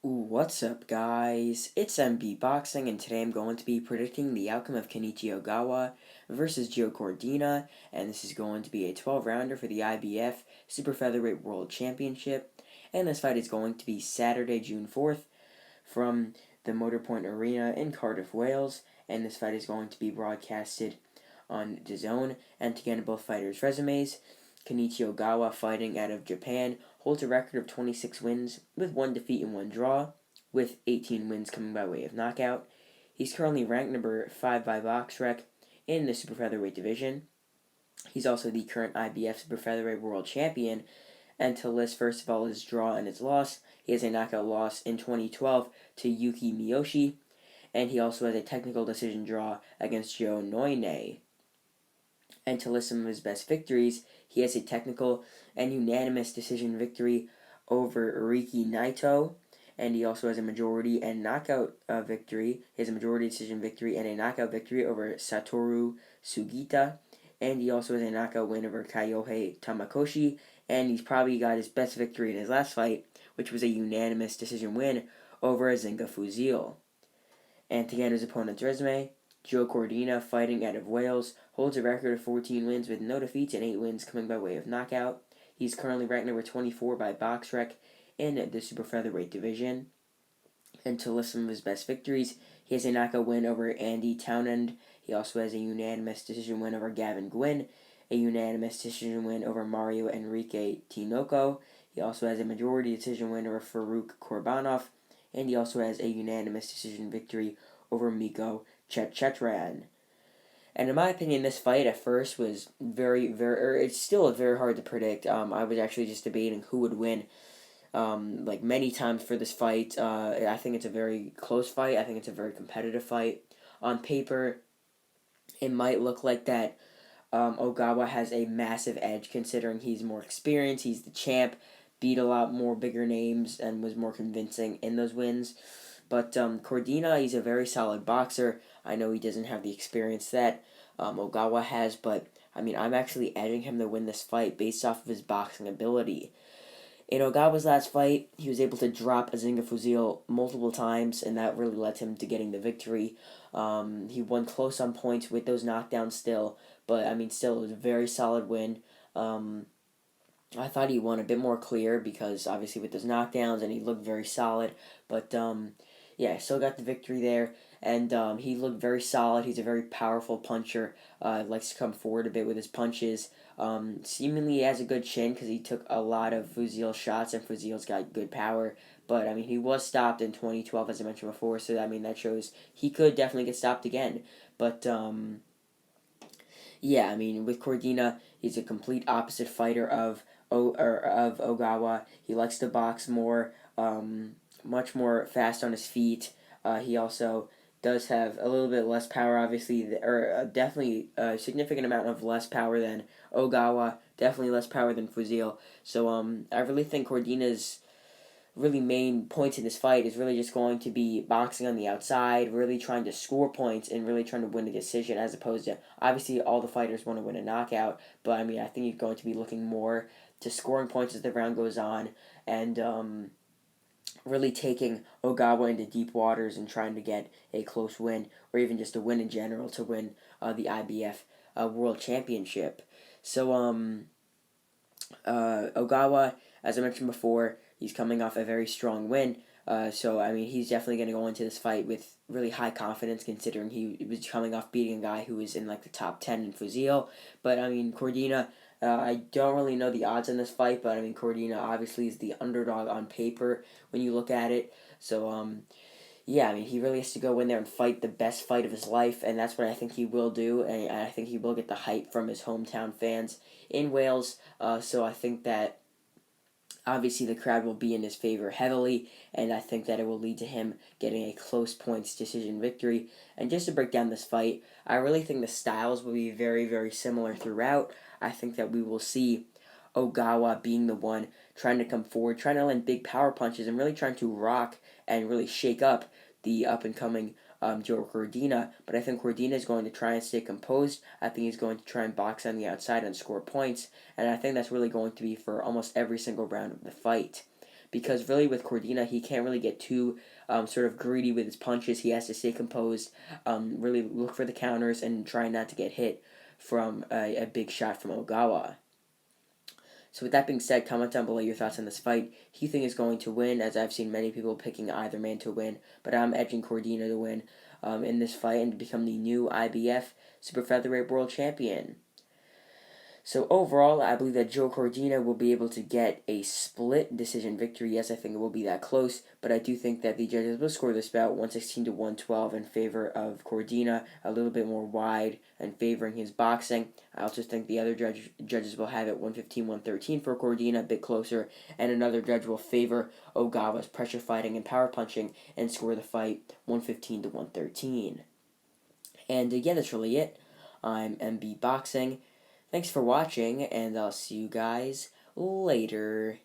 What's up, guys? It's MB Boxing, and today I'm going to be predicting the outcome of Kenichi Ogawa versus Joe Cordina, and this is going to be a 12-rounder for the IBF Super-Featherweight World Championship, and this fight is going to be Saturday, June 4th, from the Motorpoint Arena in Cardiff, Wales, and this fight is going to be broadcasted on DAZN, and to get both fighters' resumes, Kenichi Ogawa, fighting out of Japan, holds a record of 26 wins with 1 defeat and 1 draw, with 18 wins coming by way of knockout. He's currently ranked number 5 by BoxRec in the Super Featherweight division. He's also the current IBF Super Featherweight World Champion. And to list first of all his draw and his loss, he has a knockout loss in 2012 to Yuki Miyoshi, and he also has a technical decision draw against Joe Noine. And to list some of his best victories, he has a technical and unanimous decision victory over Riki Naito, and he also has a majority and knockout victory. He has a majority decision victory and a knockout victory over Satoru Sugita, and he also has a knockout win over Kyohei Tamakoshi, and he's probably got his best victory in his last fight, which was a unanimous decision win over Zinga Fuzil. And to get his opponent's resume, Joe Cordina, fighting out of Wales, holds a record of 14 wins with no defeats and 8 wins coming by way of knockout. He's currently ranked number 24 by BoxRec in the Super Featherweight division. And to list some of his best victories, he has a knockout win over Andy Townend. He also has a unanimous decision win over Gavin Gwynn, a unanimous decision win over Mario Enrique Tinoco. He also has a majority decision win over Farouk Korbanov, and he also has a unanimous decision victory over Miko Chetran. And in my opinion, this fight at first was it's still very hard to predict. I was actually just debating who would win, like many times for this fight. I think it's a very close fight. I think it's a very competitive fight. On paper, it might look like that Ogawa has a massive edge considering he's more experienced, he's the champ, beat a lot more bigger names, and was more convincing in those wins. But Cordina, he's a very solid boxer. I know he doesn't have the experience that Ogawa has, but I mean, I'm actually edging him to win this fight based off of his boxing ability. In Ogawa's last fight, he was able to drop a Zinga Fuzil multiple times, and that really led him to getting the victory. He won close on points with those knockdowns still, but I mean, still, it was a very solid win. I thought he won a bit more clear because obviously with those knockdowns, and he looked very solid, but yeah, still got the victory there, and he looked very solid. He's a very powerful puncher. Likes to come forward a bit with his punches. Seemingly he has a good chin because he took a lot of Fuzil shots, and Fuzil's got good power. But I mean, he was stopped in 2012, as I mentioned before. So I mean, that shows he could definitely get stopped again. But yeah, I mean, with Cordina, he's a complete opposite fighter of Ogawa. He likes to box more. Much more fast on his feet. He also does have a little bit less power, obviously, or definitely a significant amount of less power than Ogawa. Definitely less power than Fuzil. So I really think Cordina's really main points in this fight is really just going to be boxing on the outside, really trying to score points, and really trying to win a decision, as opposed to, obviously, all the fighters want to win a knockout, but I mean, I think he's going to be looking more to scoring points as the round goes on, and really taking Ogawa into deep waters and trying to get a close win, or even just a win in general to win the IBF World Championship. So, Ogawa, as I mentioned before, he's coming off a very strong win. So, I mean, he's definitely going to go into this fight with really high confidence, considering he was coming off beating a guy who was in, like, the top 10 in Fuzil. But, I mean, Cordina, I don't really know the odds in this fight, but, I mean, Cordina obviously is the underdog on paper when you look at it. So, yeah, I mean, he really has to go in there and fight the best fight of his life, and that's what I think he will do, and I think he will get the hype from his hometown fans in Wales. So I think that obviously the crowd will be in his favor heavily, and I think that it will lead to him getting a close points decision victory. And just to break down this fight, I really think the styles will be very, very similar throughout. I think that we will see Ogawa being the one trying to come forward, trying to land big power punches, and really trying to rock and really shake up the up-and-coming Joe Cordina. But I think Cordina is going to try and stay composed. I think he's going to try and box on the outside and score points. And I think that's really going to be for almost every single round of the fight. because really with Cordina, he can't really get too sort of greedy with his punches. He has to stay composed, really look for the counters, and try not to get hit from a big shot from Ogawa. So with that being said, comment down below your thoughts on this fight. Who you think is going to win, as I've seen many people picking either man to win, but I'm edging Cordina to win in this fight and to become the new IBF Super-Featherweight World Champion. So overall, I believe that Joe Cordina will be able to get a split decision victory. Yes, I think it will be that close, but I do think that the judges will score this bout 116 to 112 in favor of Cordina, a little bit more wide and favoring his boxing. I also think the other judges will have it 115-113 for Cordina, a bit closer, and another judge will favor Ogawa's pressure fighting and power punching and score the fight 115 to 113. And again, that's really it. I'm MB Boxing. Thanks for watching, and I'll see you guys later.